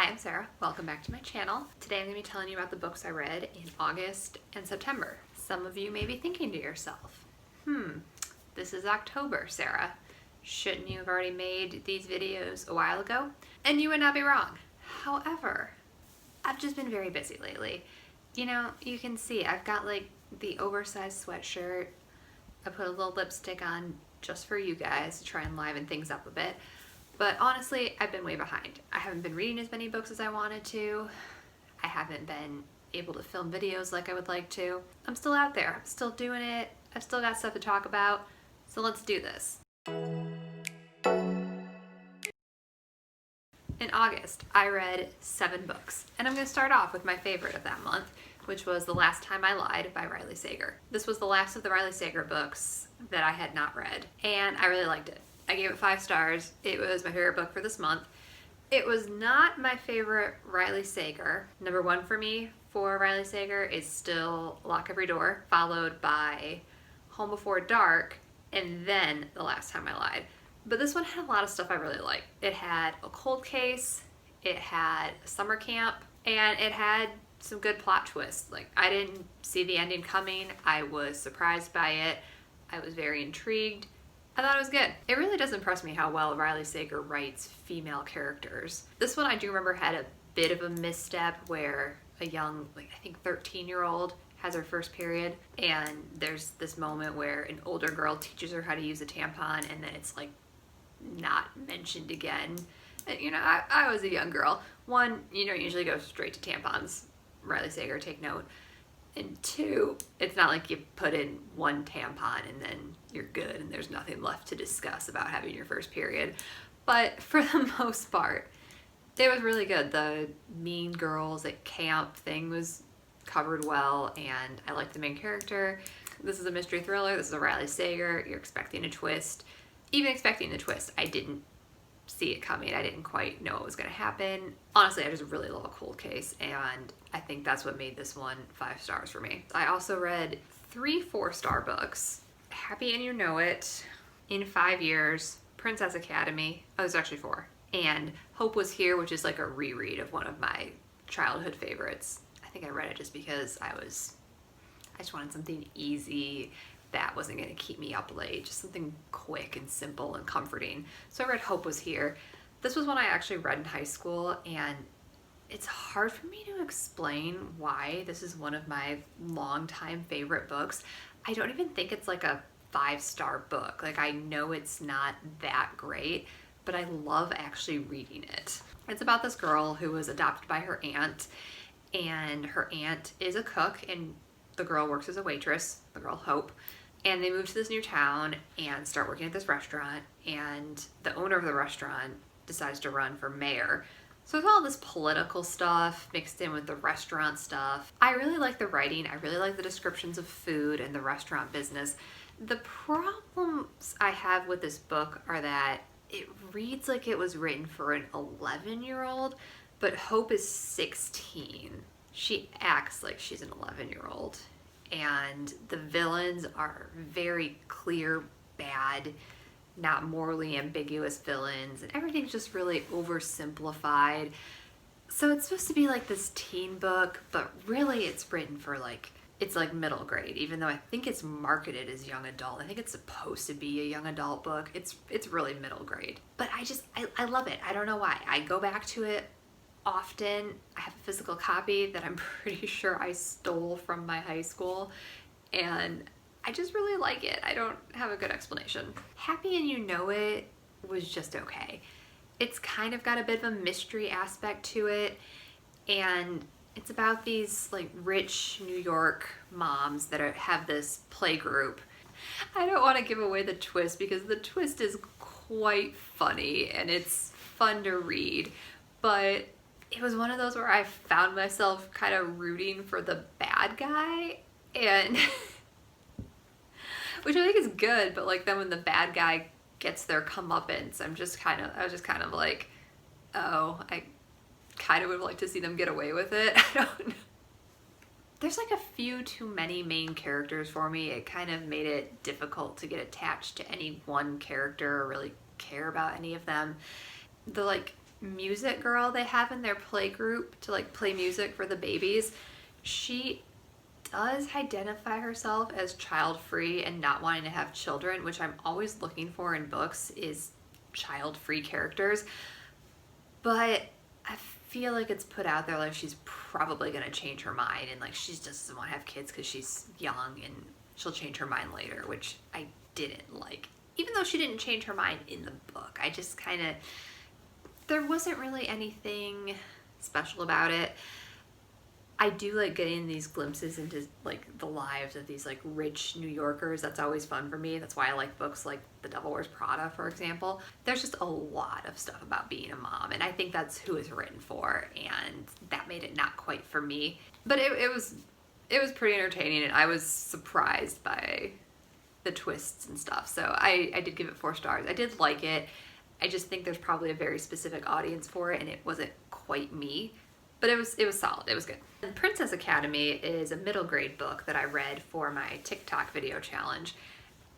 Hi, I'm Sarah. Welcome back to my channel. Today I'm going to be telling you about the books I read in August and September. Some of you may be thinking to yourself, this is October, Sarah. Shouldn't you have already made these videos a while ago? And you would not be wrong. However, I've just been very busy lately. You know, you can see I've got like the oversized sweatshirt. I put a little lipstick on just for you guys to try and liven things up a bit. But honestly, I've been way behind. I haven't been reading as many books as I wanted to. I haven't been able to film videos like I would like to. I'm still out there. I'm still doing it. I've still got stuff to talk about. So let's do this. In August, I read 7 books. And I'm going to start off with my favorite of that month, which was The Last Time I Lied by Riley Sager. This was the last of the Riley Sager books that I had not read. And I really liked it. I gave it 5 stars. It was my favorite book for this month. It was not my favorite Riley Sager. Number 1 for me for Riley Sager is still Lock Every Door, followed by Home Before Dark, and then The Last Time I Lied. But this one had a lot of stuff I really liked. It had a cold case, it had summer camp, and it had some good plot twists. Like, I didn't see the ending coming. I was surprised by it. I was very intrigued. I thought it was good. It really does impress me how well Riley Sager writes female characters. This one I do remember had a bit of a misstep where a young, I think 13-year-old has her first period, and there's this moment where an older girl teaches her how to use a tampon, and then it's like not mentioned again. And, you know, I was a young girl. 1, you don't usually go straight to tampons. Riley Sager, take note. And 2, it's not like you put in 1 tampon and then you're good and there's nothing left to discuss about having your first period. But for the most part, it was really good. The mean girls at camp thing was covered well, and I liked the main character. This is a mystery thriller. This is a Riley Sager. You're expecting a twist. Even expecting the twist, I didn't see it coming. I didn't quite know what was going to happen. Honestly, I just really love a cold case, and I think that's what made this one 5 stars for me. I also read 3 4-star books. Happy and You Know It, In 5 Years, Princess Academy, oh, there's actually 4, and Hope Was Here, which is like a reread of one of my childhood favorites. I think I read it just because I just wanted something easy that wasn't going to keep me up late, just something quick and simple and comforting. So I read Hope Was Here. This was one I actually read in high school, and it's hard for me to explain why this is one of my longtime favorite books. I don't even think it's like a 5-star book. Like, I know it's not that great, but I love actually reading it. It's about this girl who was adopted by her aunt, and her aunt is a cook, and the girl works as a waitress, the girl Hope. And they move to this new town and start working at this restaurant, and the owner of the restaurant decides to run for mayor. So there's all this political stuff mixed in with the restaurant stuff. I really like the writing. I really like the descriptions of food and the restaurant business. The problems I have with this book are that it reads like it was written for an 11-year-old, but Hope is 16. She acts like she's an 11-year-old. And the villains are very clear, bad, not morally ambiguous villains, and everything's just really oversimplified. So it's supposed to be like this teen book, but really it's written for it's like middle grade, even though I think it's marketed as young adult. I think it's supposed to be a young adult book. It's really middle grade. But I love it. I don't know why. I go back to it often. I have a physical copy that I'm pretty sure I stole from my high school, and I just really like it. I don't have a good explanation. Happy and You Know It was just okay. It's kind of got a bit of a mystery aspect to it, and it's about these like rich New York moms that have this play group. I don't want to give away the twist because the twist is quite funny and it's fun to read, but it was one of those where I found myself kind of rooting for the bad guy, and which I think is good, but like then when the bad guy gets their comeuppance, I was just kind of like, oh, I kind of would like to see them get away with it. I don't know. There's like a few too many main characters for me. It kind of made it difficult to get attached to any one character or really care about any of them. The like music girl they have in their play group to like play music for the babies, she does identify herself as child-free and not wanting to have children, which I'm always looking for in books, is child-free characters. But I feel like it's put out there like she's probably going to change her mind, and like she just doesn't want to have kids because she's young and she'll change her mind later, which I didn't like. Even though she didn't change her mind in the book, I just kind of, there wasn't really anything special about it. I do like getting these glimpses into like the lives of these like rich New Yorkers. That's always fun for me. That's why I like books like The Devil Wears Prada, for example. There's just a lot of stuff about being a mom, and I think that's who it's written for, and that made it not quite for me. But it was pretty entertaining, and I was surprised by the twists and stuff. So I did give it 4 stars. I did like it. I just think there's probably a very specific audience for it, and it wasn't quite me. But it was solid. It was good. And Princess Academy is a middle grade book that I read for my TikTok video challenge.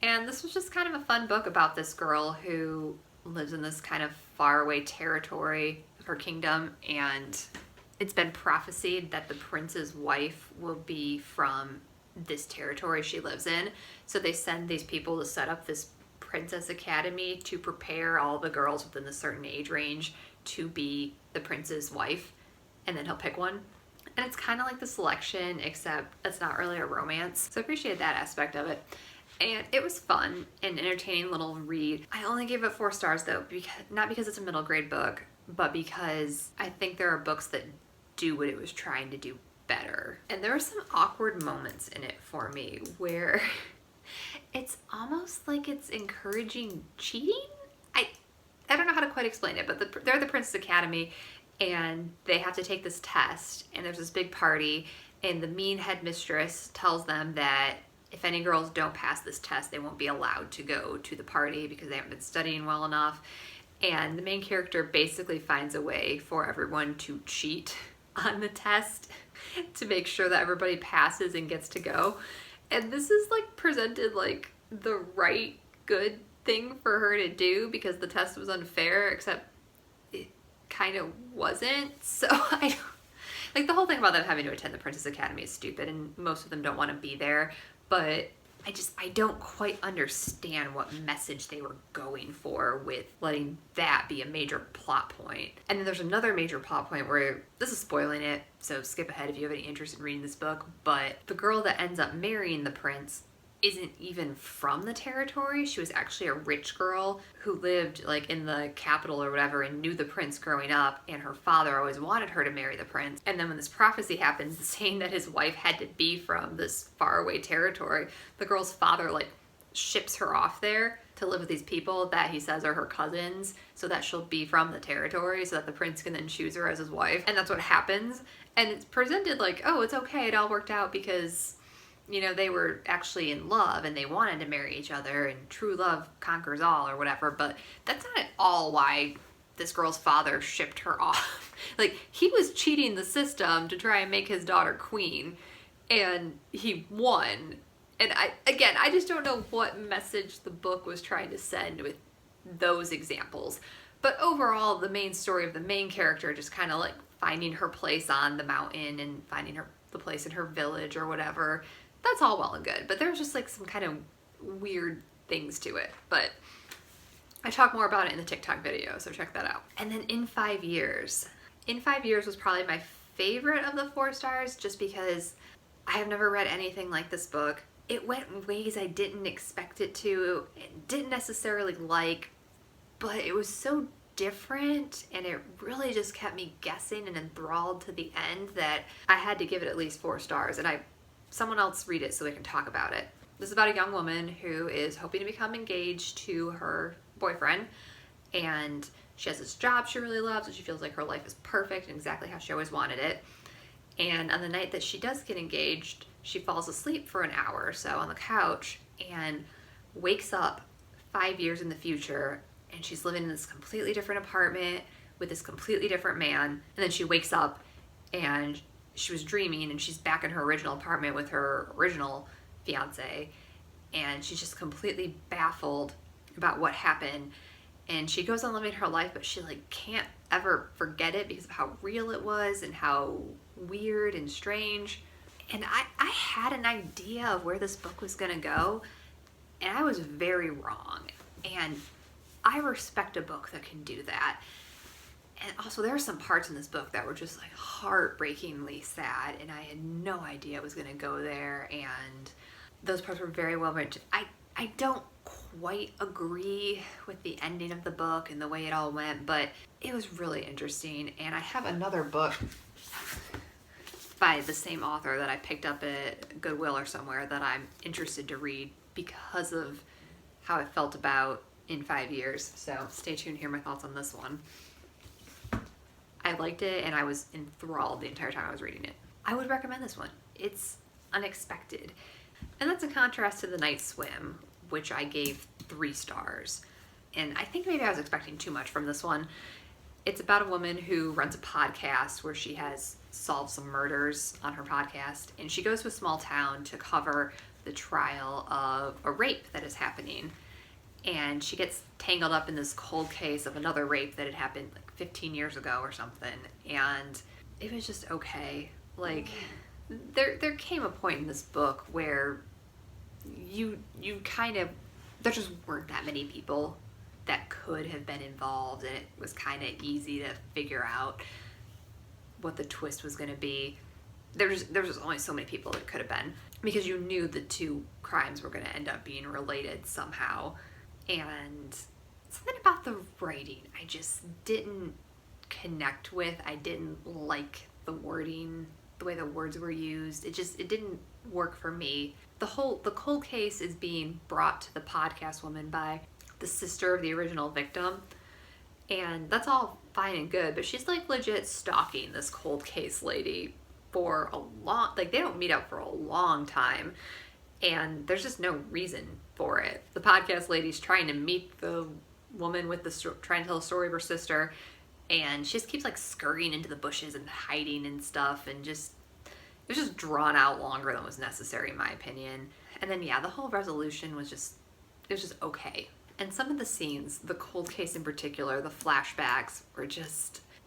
And this was just kind of a fun book about this girl who lives in this kind of faraway territory of her kingdom, and it's been prophesied that the prince's wife will be from this territory she lives in. So they send these people to set up this Princess Academy to prepare all the girls within a certain age range to be the prince's wife. And then he'll pick one. And it's kind of like The Selection, except it's not really a romance. So I appreciate that aspect of it. And it was fun and entertaining little read. I only gave it 4 stars though, not because it's a middle grade book, but because I think there are books that do what it was trying to do better. And there were some awkward moments in it for me where it's almost like it's encouraging cheating? I don't know how to quite explain it, but they're the Princess Academy, and they have to take this test, and there's this big party, and the mean headmistress tells them that if any girls don't pass this test, they won't be allowed to go to the party because they haven't been studying well enough. And the main character basically finds a way for everyone to cheat on the test to make sure that everybody passes and gets to go. And this is like presented like the right good thing for her to do because the test was unfair, except kind of wasn't. So I don't, like, the whole thing about them having to attend the Princess Academy is stupid, and most of them don't want to be there, but I don't quite understand what message they were going for with letting that be a major plot point. And then there's another major plot point where, this is spoiling it, so skip ahead if you have any interest in reading this book, but the girl that ends up marrying the prince isn't even from the territory. She was actually a rich girl who lived like in the capital or whatever and knew the prince growing up, and her father always wanted her to marry the prince. And then when this prophecy happens saying that his wife had to be from this faraway territory, the girl's father like ships her off there to live with these people that he says are her cousins so that she'll be from the territory so that the prince can then choose her as his wife. And that's what happens. And it's presented like, oh, it's okay, it all worked out because, you know, they were actually in love and they wanted to marry each other and true love conquers all or whatever. But that's not at all why this girl's father shipped her off. Like, he was cheating the system to try and make his daughter queen, and he won. And I just don't know what message the book was trying to send with those examples. But overall, the main story of the main character just kind of like finding her place on the mountain and finding the place in her village or whatever, that's all well and good. But there's just like some kind of weird things to it. But I talk more about it in the TikTok video, so check that out. And then In 5 Years. In 5 Years was probably my favorite of the 4 stars just because I have never read anything like this book. It went in ways I didn't expect it to, and didn't necessarily like, but it was so different and it really just kept me guessing and enthralled to the end that I had to give it at least 4 stars, and someone else read it so we can talk about it. This is about a young woman who is hoping to become engaged to her boyfriend, and she has this job she really loves and she feels like her life is perfect and exactly how she always wanted it. And on the night that she does get engaged, she falls asleep for an hour or so on the couch and wakes up 5 years in the future, and she's living in this completely different apartment with this completely different man. And then she wakes up and she was dreaming and she's back in her original apartment with her original fiance, and she's just completely baffled about what happened. And she goes on living her life, but she like can't ever forget it because of how real it was and how weird and strange. And I had an idea of where this book was gonna go, and I was very wrong. And I respect a book that can do that. And also, there are some parts in this book that were just like heartbreakingly sad, and I had no idea it was going to go there. And those parts were very well written. I don't quite agree with the ending of the book and the way it all went, but it was really interesting. And I have another book by the same author that I picked up at Goodwill or somewhere that I'm interested to read because of how I felt about In 5 Years. So stay tuned to hear my thoughts on this one. I liked it, and I was enthralled the entire time I was reading it. I would recommend this one. It's unexpected. And that's a contrast to The Night Swim, which I gave 3 stars. And I think maybe I was expecting too much from this one. It's about a woman who runs a podcast where she has solved some murders on her podcast, and she goes to a small town to cover the trial of a rape that is happening. And she gets tangled up in this cold case of another rape that had happened like 15 years ago or something. And it was just okay. Like, there came a point in this book where you kind of, there just weren't that many people that could have been involved, and it was kind of easy to figure out what the twist was going to be. There was just only so many people it could have been, because you knew the 2 crimes were going to end up being related somehow. And something about the writing I just didn't connect with. I didn't like the wording, the way the words were used. It didn't work for me. The cold case is being brought to the podcast woman by the sister of the original victim, and that's all fine and good, but she's like legit stalking this cold case lady for a long, like they don't meet up for a long time. And there's just no reason for it. The podcast lady's trying to meet the woman with trying to tell the story of her sister, and she just keeps like scurrying into the bushes and hiding and stuff, and it was just drawn out longer than was necessary in my opinion. And then yeah, the whole resolution was just okay. And some of the scenes, the cold case in particular, the flashbacks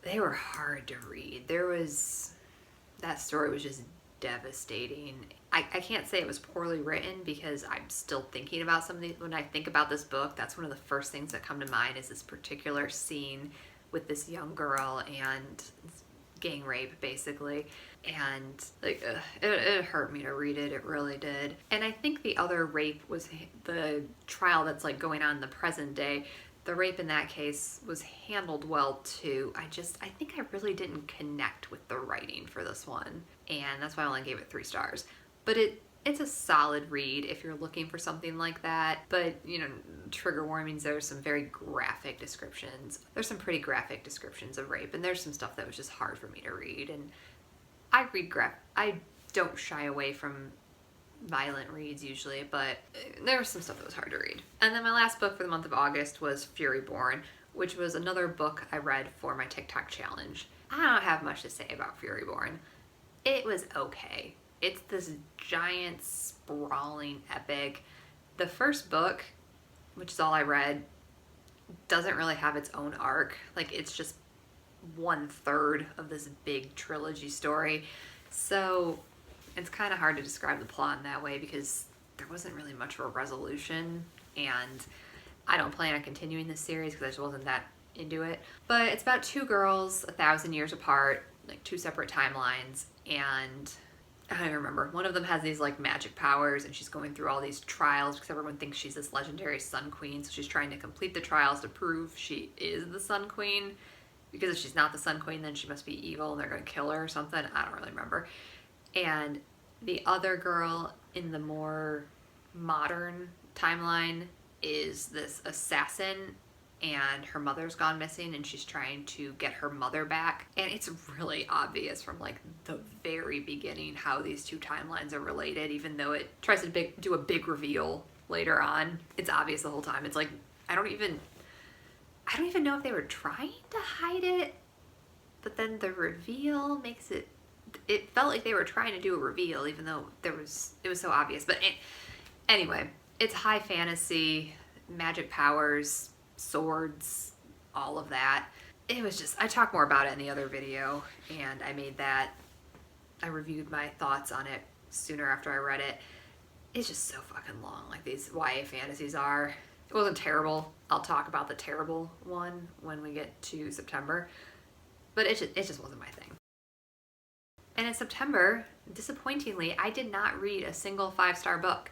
they were hard to read. That story was just devastating. I can't say it was poorly written because I'm still thinking about some of these. When I think about this book, that's one of the first things that come to mind is this particular scene with this young girl and gang rape, basically. And like, it hurt me to read it. It really did. And I think the other rape was the trial that's like going on in the present day. The rape in that case was handled well too. I think I really didn't connect with the writing for this one. And that's why I only gave it 3 stars. But it's a solid read if you're looking for something like that. But, you know, trigger warnings, there's some very graphic descriptions. There's some pretty graphic descriptions of rape, and there's some stuff that was just hard for me to read. And I don't shy away from violent reads usually, but there was some stuff that was hard to read. And then my last book for the month of August was Furyborn, which was another book I read for my TikTok challenge. I don't have much to say about Furyborn. It was okay. It's this giant, sprawling epic. The first book, which is all I read, doesn't really have its own arc. Like, it's just 1/3 of this big trilogy story. So it's kind of hard to describe the plot in that way because there wasn't really much of a resolution, and I don't plan on continuing this series because I just wasn't that into it. But it's about 2 girls 1,000 years apart, like 2 separate timelines, and I don't remember. One of them has these like magic powers, and she's going through all these trials because everyone thinks she's this legendary Sun Queen. So she's trying to complete the trials to prove she is the Sun Queen. Because if she's not the Sun Queen, then she must be evil and they're going to kill her or something. I don't really remember. And the other girl in the more modern timeline is this assassin, and her mother's gone missing, and she's trying to get her mother back. And it's really obvious from like the very beginning how these 2 timelines are related, even though it tries to do a big reveal later on. It's obvious the whole time. It's like, I don't even know if they were trying to hide it, but then the reveal makes it felt like they were trying to do a reveal, even though it was so obvious. But anyway, it's high fantasy, magic powers, swords, all of that. it was just, I talked more about it in the other video, and I reviewed my thoughts on it sooner after I read it. It's just so fucking long, like these YA fantasies are. It wasn't terrible. I'll talk about the terrible one when we get to September, but it just wasn't my thing. And in September, disappointingly, I did not read a single 5-star book.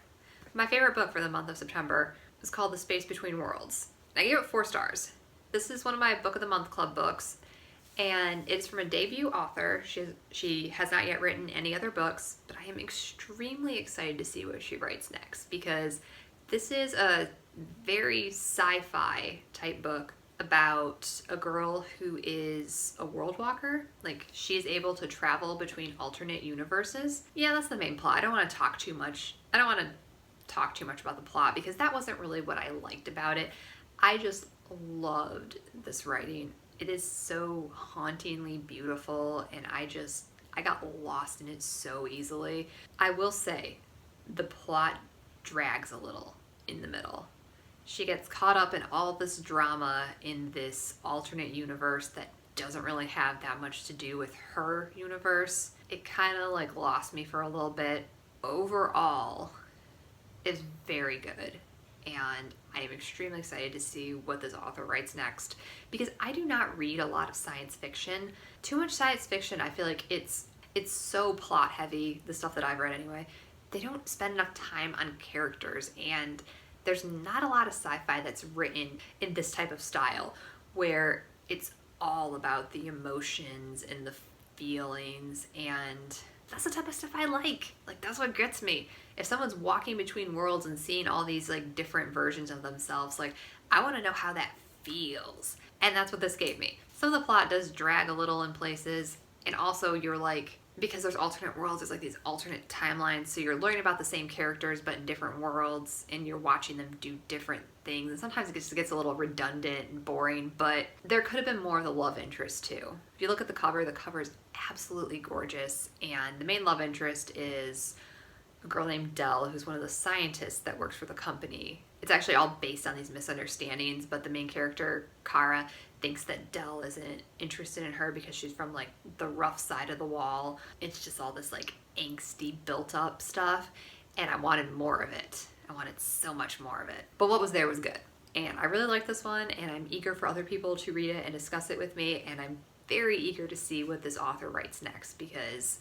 My favorite book for the month of September was called The Space Between Worlds. I gave it 4 stars. This is one of my Book of the Month Club books, and it's from a debut author. She has not yet written any other books, but I am extremely excited to see what she writes next, because this is a very sci-fi type book about a girl who is a world walker. Like, she's able to travel between alternate universes. Yeah, that's the main plot. I don't want to talk too much about the plot, because that wasn't really what I liked about it. I just loved this writing. It is so hauntingly beautiful, and I got lost in it so easily. I will say, the plot drags a little in the middle. She gets caught up in all this drama in this alternate universe that doesn't really have that much to do with her universe. It kind of like lost me for a little bit. Overall, it's very good, and I am extremely excited to see what this author writes next, because I do not read a lot of science fiction. Too much science fiction, I feel like it's so plot heavy, the stuff that I've read anyway. They don't spend enough time on characters, and there's not a lot of sci-fi that's written in this type of style where it's all about the emotions and the feelings, and that's the type of stuff I like. Like, that's what gets me. If someone's walking between worlds and seeing all these like different versions of themselves, like, I want to know how that feels. And that's what this gave me. Some of the plot does drag a little in places, and also you're like, because there's alternate worlds, there's like these alternate timelines, so you're learning about the same characters but in different worlds, and you're watching them do different things, and sometimes it just gets a little redundant and boring, but there could have been more of the love interest too. If you look at the cover is absolutely gorgeous, and the main love interest is a girl named Dell, who's one of the scientists that works for the company. It's actually all based on these misunderstandings, but the main character, Kara, thinks that Dell isn't interested in her because she's from like the rough side of the wall. It's just all this like angsty built up stuff, and I wanted more of it. I wanted so much more of it. But what was there was good. And I really like this one, and I'm eager for other people to read it and discuss it with me, and I'm very eager to see what this author writes next, because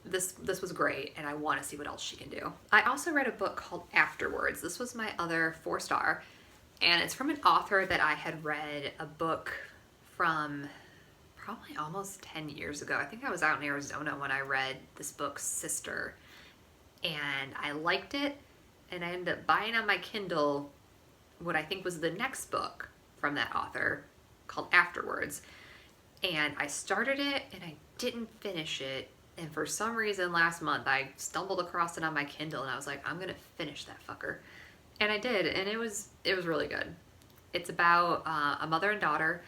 this was great, and I want to see what else she can do. I also read a book called Afterwards. This was my other 4-star, and it's from an author that I had read a book from probably almost 10 years ago. I think I was out in Arizona when I read this book, Sister, and I liked it, and I ended up buying on my Kindle what I think was the next book from that author called Afterwards. And I started it and I didn't finish it, and for some reason last month I stumbled across it on my Kindle, and I was like, I'm gonna finish that fucker. And I did, and it was really good. It's about a mother and daughter,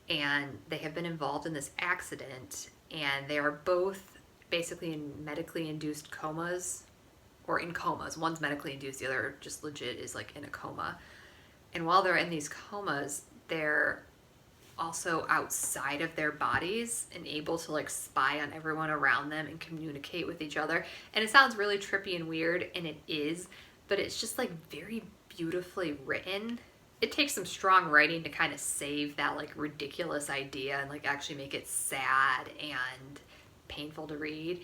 and they have been involved in this accident, and they are both basically in medically induced comas, or in comas. One's medically induced, the other just legit is like in a coma. And while they're in these comas, they're also outside of their bodies and able to like spy on everyone around them and communicate with each other. And it sounds really trippy and weird, and it is, but it's just like very beautifully written. It takes some strong writing to kind of save that like ridiculous idea and like actually make it sad and painful to read,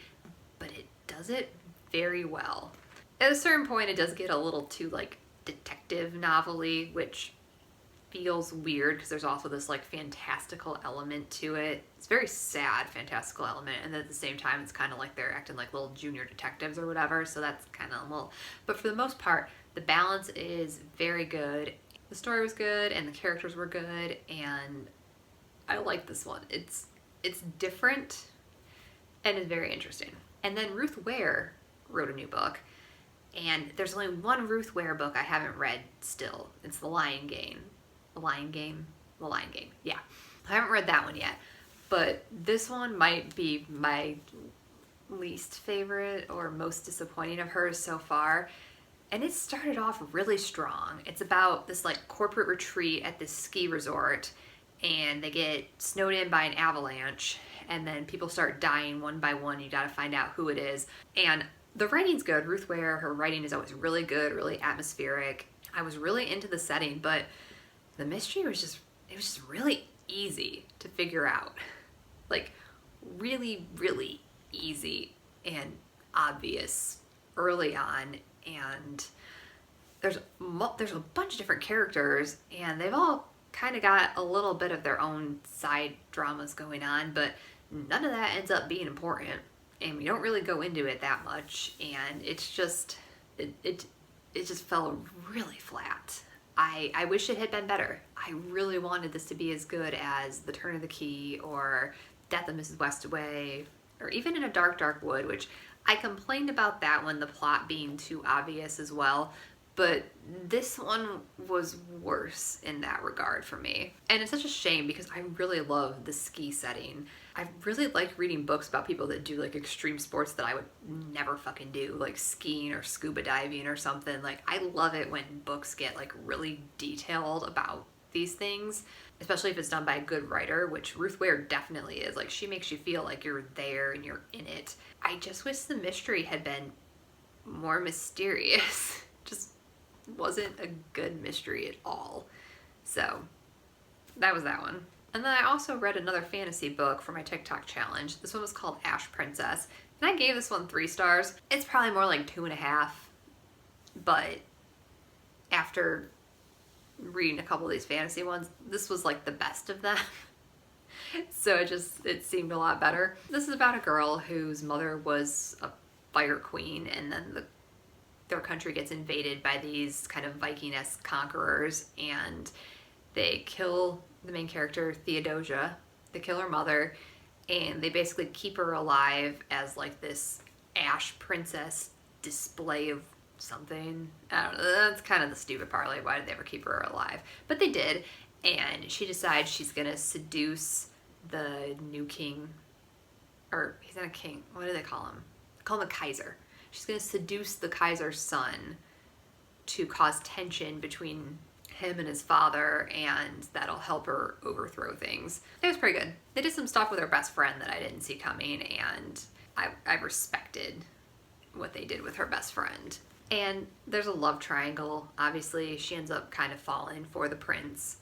but it does it very well. At a certain point it does get a little too like detective novel-y, which feels weird because there's also this like fantastical element to it. It's very sad fantastical element, and then at the same time it's kind of like they're acting like little junior detectives or whatever, so that's kind of a little, but for the most part the balance is very good. The story was good and the characters were good, and I like this one. It's different and is very interesting. And then Ruth Ware wrote a new book, and there's only one Ruth Ware book I haven't read still. It's The Lion Game. The Lion Game? The Lion Game, yeah. I haven't read that one yet, but this one might be my least favorite or most disappointing of hers so far. And it started off really strong. It's about this like corporate retreat at this ski resort, and they get snowed in by an avalanche, and then people start dying one by one. You gotta find out who it is. And the writing's good. Ruth Ware, her writing is always really good, really atmospheric. I was really into the setting, but the mystery was just, it was just really easy to figure out. Like, really, really easy and obvious early on. And there's a bunch of different characters, and they've all kind of got a little bit of their own side dramas going on, but none of that ends up being important, and we don't really go into it that much, and it's just, it just fell really flat. I wish it had been better. I really wanted this to be as good as The Turn of the Key or Death of Mrs. Westaway, or even In a Dark, Dark Wood, which I complained about that one, the plot being too obvious as well. But this one was worse in that regard for me. And it's such a shame because I really love the ski setting. I really like reading books about people that do like extreme sports that I would never fucking do, like skiing or scuba diving or something. Like, I love it when books get like really detailed about these things, especially if it's done by a good writer, which Ruth Ware definitely is. Like, she makes you feel like you're there and you're in it. I just wish the mystery had been more mysterious. Just wasn't a good mystery at all. So that was that one. And then I also read another fantasy book for my TikTok challenge. This one was called Ash Princess, and I gave this one 3 stars. It's probably more like 2.5, but after reading a couple of these fantasy ones, this was like the best of them. So it seemed a lot better. This is about a girl whose mother was a fire queen, and then their country gets invaded by these kind of Viking-esque conquerors, and they kill the main character, Theodosia. They kill her mother, and they basically keep her alive as like this ash princess display of something. I don't know, that's kind of the stupid part. Like, why did they ever keep her alive? But they did, and she decides she's gonna seduce the new king, or he's not a king, what do they call him? They call him the Kaiser. She's going to seduce the Kaiser's son to cause tension between him and his father, and that'll help her overthrow things. It was pretty good. They did some stuff with her best friend that I didn't see coming, and I respected what they did with her best friend. And there's a love triangle. Obviously, she ends up kind of falling for the prince,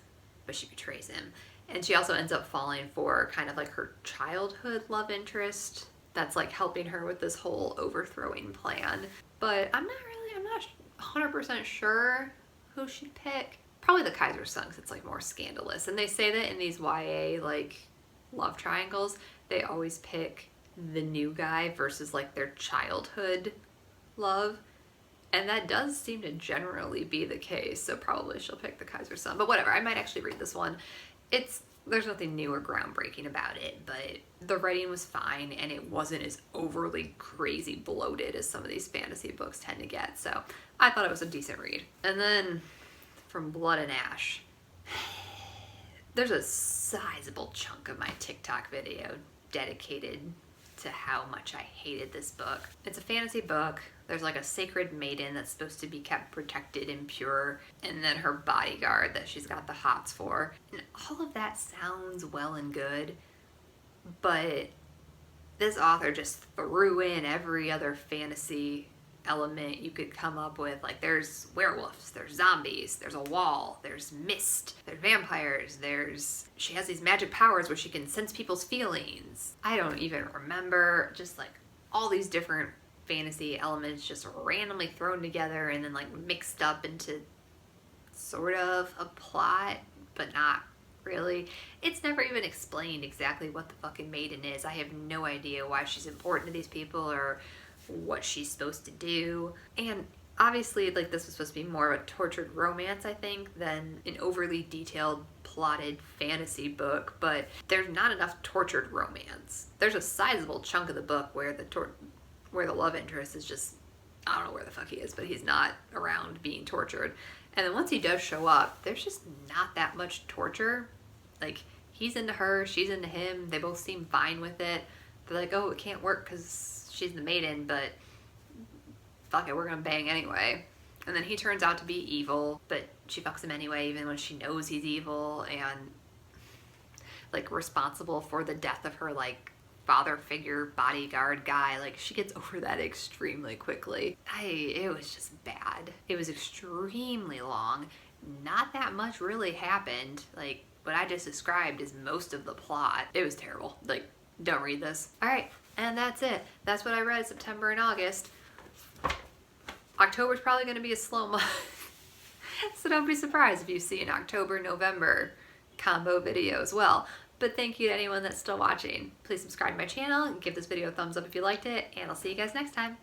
but she betrays him. And she also ends up falling for kind of like her childhood love interest that's like helping her with this whole overthrowing plan. But I'm not 100% sure who she'd pick. Probably the Kaiser's son, because it's like more scandalous. And they say that in these YA like love triangles, they always pick the new guy versus like their childhood love. And that does seem to generally be the case, so probably she'll pick the Kaiser's son. But whatever, I might actually read this one. There's nothing new or groundbreaking about it, but the writing was fine, and it wasn't as overly crazy bloated as some of these fantasy books tend to get, so I thought it was a decent read. And then from Blood and Ash, there's a sizable chunk of my TikTok video dedicated to how much I hated this book. It's a fantasy book. There's like a sacred maiden that's supposed to be kept protected and pure, and then her bodyguard that she's got the hots for. And all of that sounds well and good, but this author just threw in every other fantasy element you could come up with. Like, there's werewolves, there's zombies, there's a wall, there's mist, there's vampires, she has these magic powers where she can sense people's feelings. I don't even remember, just like all these different fantasy elements just randomly thrown together and then like mixed up into sort of a plot, but not really. It's never even explained exactly what the fucking maiden is. I have no idea why she's important to these people or what she's supposed to do. And obviously, like, this was supposed to be more of a tortured romance, I think, than an overly detailed plotted fantasy book, but there's not enough tortured romance. There's a sizable chunk of the book where the love interest is just, I don't know where the fuck he is, but he's not around being tortured. And then once he does show up, there's just not that much torture. Like, he's into her, she's into him, they both seem fine with it. They're like, oh, it can't work because she's the maiden, but fuck it, we're gonna bang anyway. And then he turns out to be evil, but she fucks him anyway, even when she knows he's evil, and like responsible for the death of her like father figure bodyguard guy. Like she gets over that extremely quickly. It was just bad. It was extremely long. Not that much really happened. Like what I just described is most of the plot. It was terrible. Like, don't read this. All right, and that's it. That's what I read September and August. October's probably going to be a slow month. So don't be surprised if you see an October, November combo video as well. But thank you to anyone that's still watching. Please subscribe to my channel, give this video a thumbs up if you liked it, and I'll see you guys next time.